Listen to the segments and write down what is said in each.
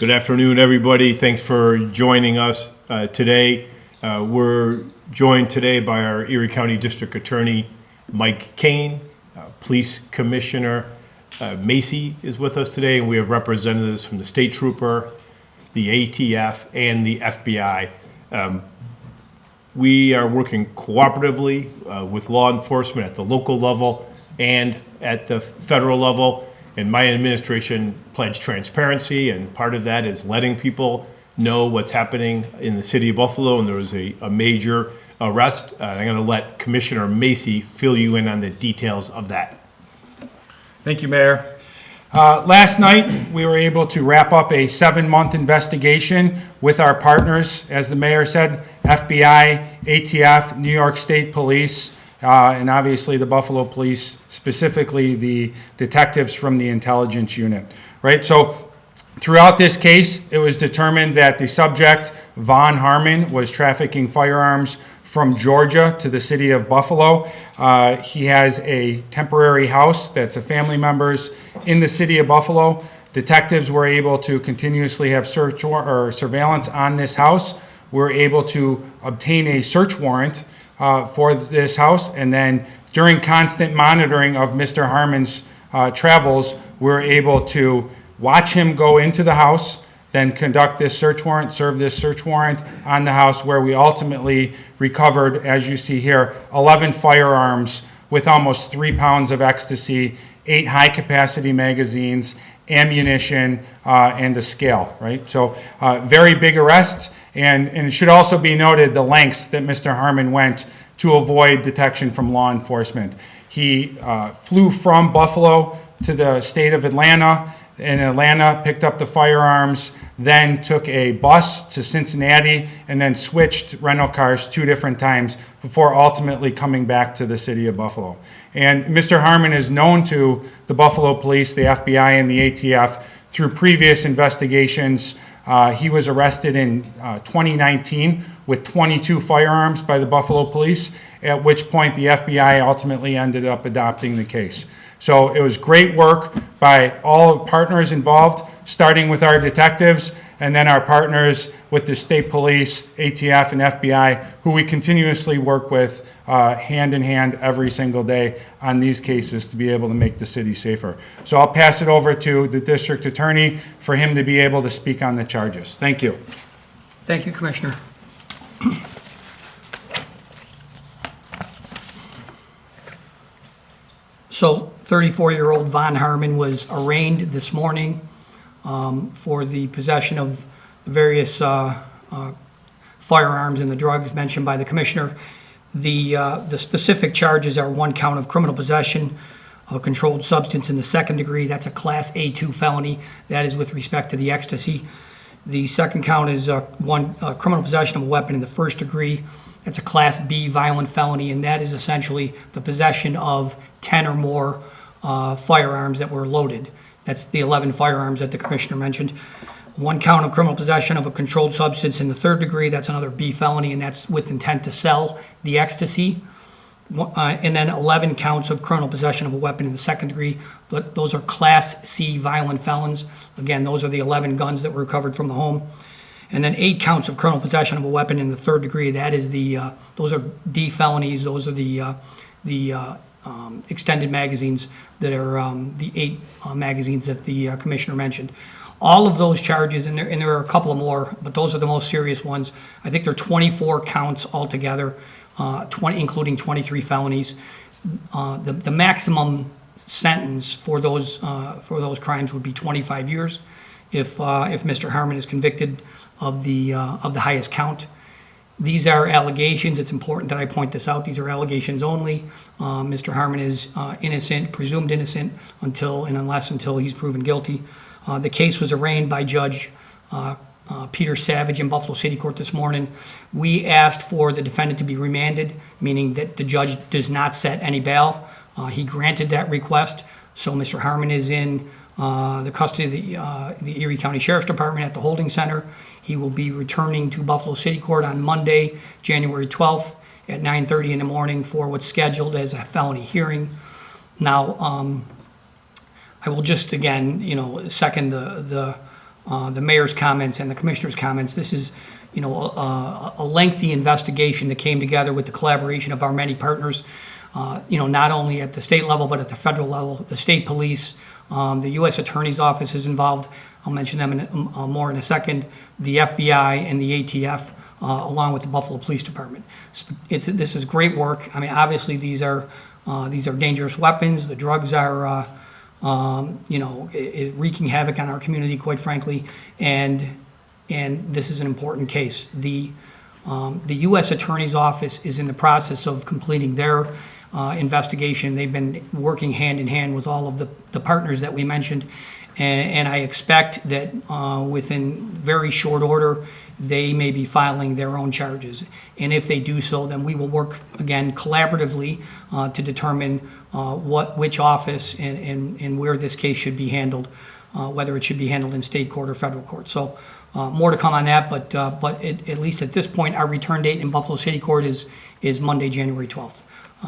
Good afternoon, everybody. Thanks for joining us today. We're joined today by our Erie County District Attorney, Mike Kane. Police Commissioner Macy is with us today, and we have representatives from the State Trooper, the ATF, and the FBI. We are working cooperatively with law enforcement at the local level and at the federal level. And my administration pledged transparency, and part of that is letting people know what's happening in the city of Buffalo. And there was a major arrest. I'm going to let Commissioner Macy fill you in on the details of that. Thank you, Mayor. Last night, we were able to wrap up a 7-month investigation with our partners, as the mayor said, FBI, ATF, New York State Police, and obviously the Buffalo Police, specifically the detectives from the intelligence unit, right? So throughout this case, it was determined that the subject, Von Harmon, was trafficking firearms from Georgia to the city of Buffalo. He has a temporary house that's a family member's in the city of Buffalo. Detectives were able to continuously have search or surveillance on this house. We're able to obtain a search warrant for this house, and then during constant monitoring of Mr. Harmon's travels, we're able to watch him go into the house, then conduct this search warrant, serve this search warrant on the house, where we ultimately recovered, as you see here, 11 firearms with almost 3 pounds of ecstasy, 8 high-capacity magazines, ammunition, and a scale, right? So very big arrests. And it should also be noted the lengths that Mr. Harmon went to avoid detection from law enforcement. He flew from Buffalo to the state of Atlanta. In Atlanta, picked up the firearms, then took a bus to Cincinnati, and then switched rental cars 2 different times before ultimately coming back to the city of Buffalo. And Mr. Harmon is known to the Buffalo Police, the FBI, and the ATF through previous investigations. He was arrested in 2019 with 22 firearms by the Buffalo Police, at which point the FBI ultimately ended up adopting the case. So it was great work by all partners involved, starting with our detectives and then our partners with the state police, ATF, and FBI, who we continuously work with hand in hand every single day on these cases to be able to make the city safer. So I'll pass it over to the district attorney for him to be able to speak on the charges. Thank you. Thank you, Commissioner. So 34-year-old Von Harmon was arraigned this morning for the possession of various firearms and the drugs mentioned by the commissioner. The specific charges are 1 count of criminal possession of a controlled substance in the 2nd degree. That's a Class A2 felony. That is with respect to the ecstasy. The 2nd count is criminal possession of a weapon in the 1st degree. That's a Class B violent felony, and that is essentially the possession of 10 or more firearms that were loaded. That's the 11 firearms that the commissioner mentioned. 1 count of criminal possession of a controlled substance in the 3rd degree. That's another B felony, and that's with intent to sell the ecstasy. And then 11 counts of criminal possession of a weapon in the 2nd degree. Those are Class C violent felons. Again, those are the 11 guns that were recovered from the home. And then 8 counts of criminal possession of a weapon in the 3rd degree. That is those are D felonies. Those are the extended magazines that are the 8 magazines that the commissioner mentioned. All of those charges, and there are a couple of more, but those are the most serious ones. I think there are 24 counts altogether, including 23 felonies. The maximum sentence for those crimes would be 25 years if Mr. Harmon is convicted of the highest count. These are allegations. It's important that I point this out. These are allegations only. Mr. Harmon is innocent, presumed innocent until he's proven guilty. The case was arraigned by Judge Peter Savage in Buffalo City Court this morning. We asked for the defendant to be remanded, meaning that the judge does not set any bail. He granted that request, so Mr. Harmon is in the custody of the Erie County Sheriff's Department at the holding center. He will be returning to Buffalo City Court on Monday, January 12th at 9:30 in the morning for what's scheduled as a felony hearing. Now, I will just again, second the the mayor's comments and the commissioner's comments. This is, you know, a lengthy investigation that came together with the collaboration of our many partners, you know, not only at the state level, but at the federal level, the state police, the U.S. Attorney's Office is involved. I'll mention them more in a second. The FBI and the ATF, along with the Buffalo Police Department. This is great work. I mean, obviously, these are dangerous weapons. The drugs are, you know, wreaking havoc on our community, quite frankly. And this is an important case. The U.S. Attorney's Office is in the process of completing their investigation. They've been working hand in hand with all of the partners that we mentioned. And I expect that within very short order, they may be filing their own charges. And if they do so, then we will work, again, collaboratively to determine which office and where this case should be handled, whether it should be handled in state court or federal court. So more to come on that, but at least at this point, our return date in Buffalo City Court is Monday, January 12th.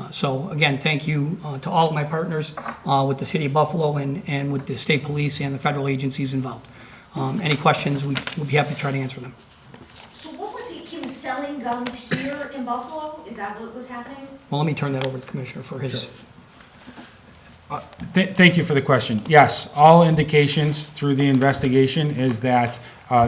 So again, thank you to all of my partners with the City of Buffalo and with the state police and the federal agencies involved. Any questions, we'll be happy to try to answer them. So what was he was selling guns here in Buffalo? Is that what was happening? Well, let me turn that over to the Commissioner for his. Thank you for the question. Yes, all indications through the investigation is that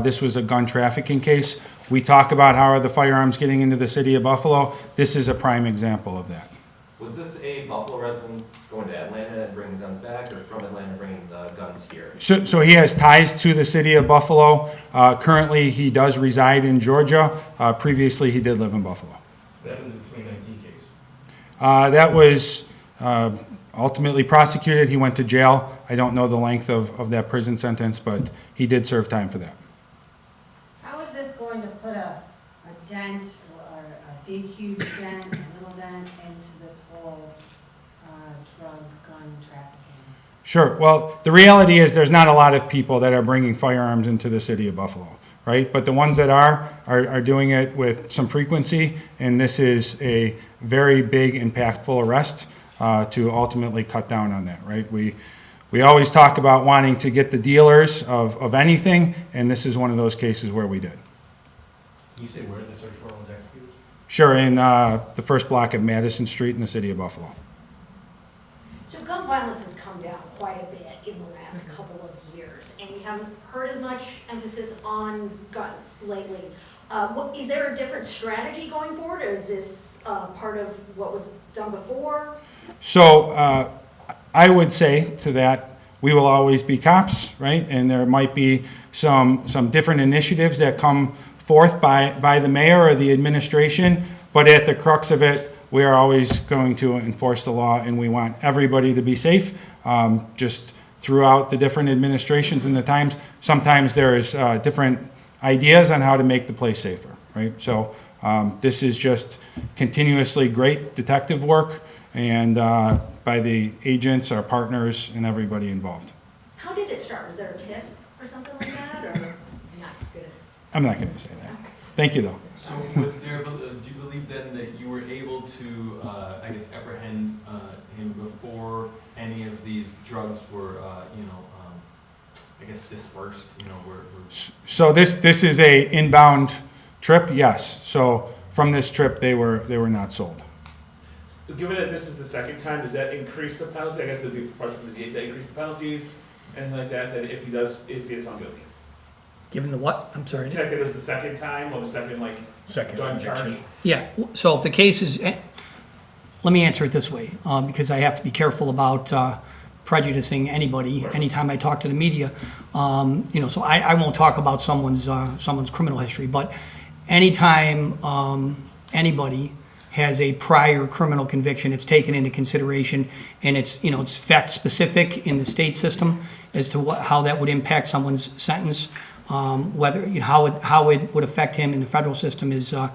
this was a gun trafficking case. We talk about how are the firearms getting into the city of Buffalo. This is a prime example of that. Was this a Buffalo resident going to Atlanta and bringing guns back, or from Atlanta bringing the guns here? So he has ties to the city of Buffalo. Currently, he does reside in Georgia. Previously, he did live in Buffalo. What happened to the 2019 case? That was ultimately prosecuted. He went to jail. I don't know the length of that prison sentence, but he did serve time for that. How is this going to put a dent or a big, huge dent, a little dent into this whole drug, gun trafficking? Sure. Well, the reality is there's not a lot of people that are bringing firearms into the city of Buffalo, right? But the ones that are doing it with some frequency, and this is a very big, impactful arrest to ultimately cut down on that, right? We always talk about wanting to get the dealers of anything, and this is one of those cases where we did. Can you say where the search warrant was executed? Sure, in the first block of Madison Street in the city of Buffalo. So gun violence has come down quite a bit in the last couple of years, and we haven't heard as much emphasis on guns lately. Is there a different strategy going forward, or is this part of what was done before? So I would say to that, we will always be cops, right? And there might be some different initiatives that come forth by the mayor or the administration, but at the crux of it, we are always going to enforce the law, and we want everybody to be safe. Just throughout the different administrations and the times, sometimes there's different ideas on how to make the place safer, right? So this is just continuously great detective work, and by the agents, our partners, and everybody involved. How did it start? Was there a tip or something like that, or not? Good. I'm not going to say that. Thank you, though. So was there, do you believe then that you were able to, I guess, apprehend him before any of these drugs were, I guess, dispersed, So this is a inbound trip, yes. So from this trip, they were not sold. Given that this is the second time, does that increase the penalty? I guess there'd be a question for the DA to increase the penalties, anything like that, that if he is found guilty. Given the what? I'm sorry. The fact that it was the second time, or the second, gun charge? Yeah, so if the case is, let me answer it this way, because I have to be careful about prejudicing anybody anytime I talk to the media. So I won't talk about someone's criminal history, but anytime anybody has a prior criminal conviction, it's taken into consideration, and it's fact specific in the state system as to how that would impact someone's sentence. Whether how it would affect him in the federal system is a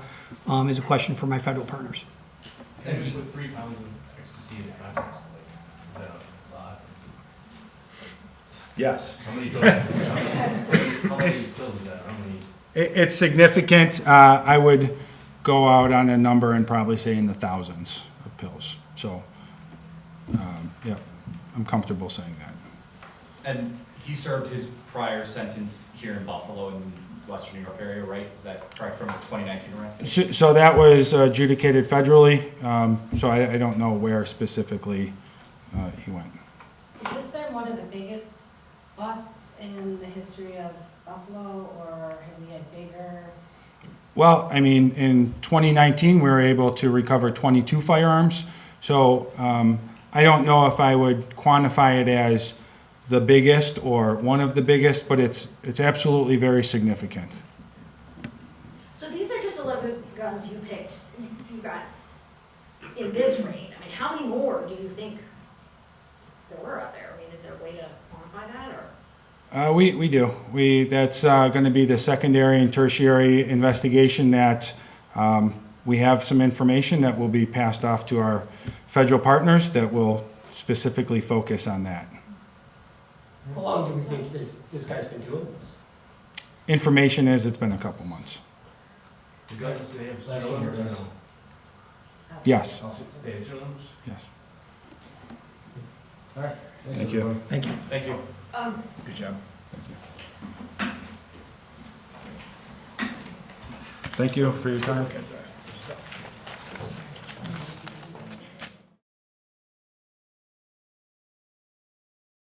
question for my federal partners. And you put 3 pounds of ecstasy in the context, is that a lot? Yes. How many pills? How many pills is that? How many? It's significant. I would go out on a number and probably say in the thousands of pills. So, yeah, I'm comfortable saying that. And he served his prior sentence here in Buffalo in Western New York area, right? Is that correct, from his 2019 arrest? So that was adjudicated federally, so I don't know where specifically he went. Has this been one of the biggest busts in the history of Buffalo, or have we had bigger? Well, I mean, in 2019, we were able to recover 22 firearms, so I don't know if I would quantify it as the biggest or one of the biggest, but it's absolutely very significant. So these are just 11 guns you picked, you got in this raid. I mean, how many more do you think there were out there? I mean, is there a way to quantify that, or? We do. That's going to be the secondary and tertiary investigation that we have some information that will be passed off to our federal partners that will specifically focus on that. How long do we think this guy's been doing this? Information is it's been a couple months. The guns, they have Last serial year, numbers? yes. Yes. They have serial numbers? Yes. All right. Thank you. Thank you. Thank you. Good job. Thank you for your time.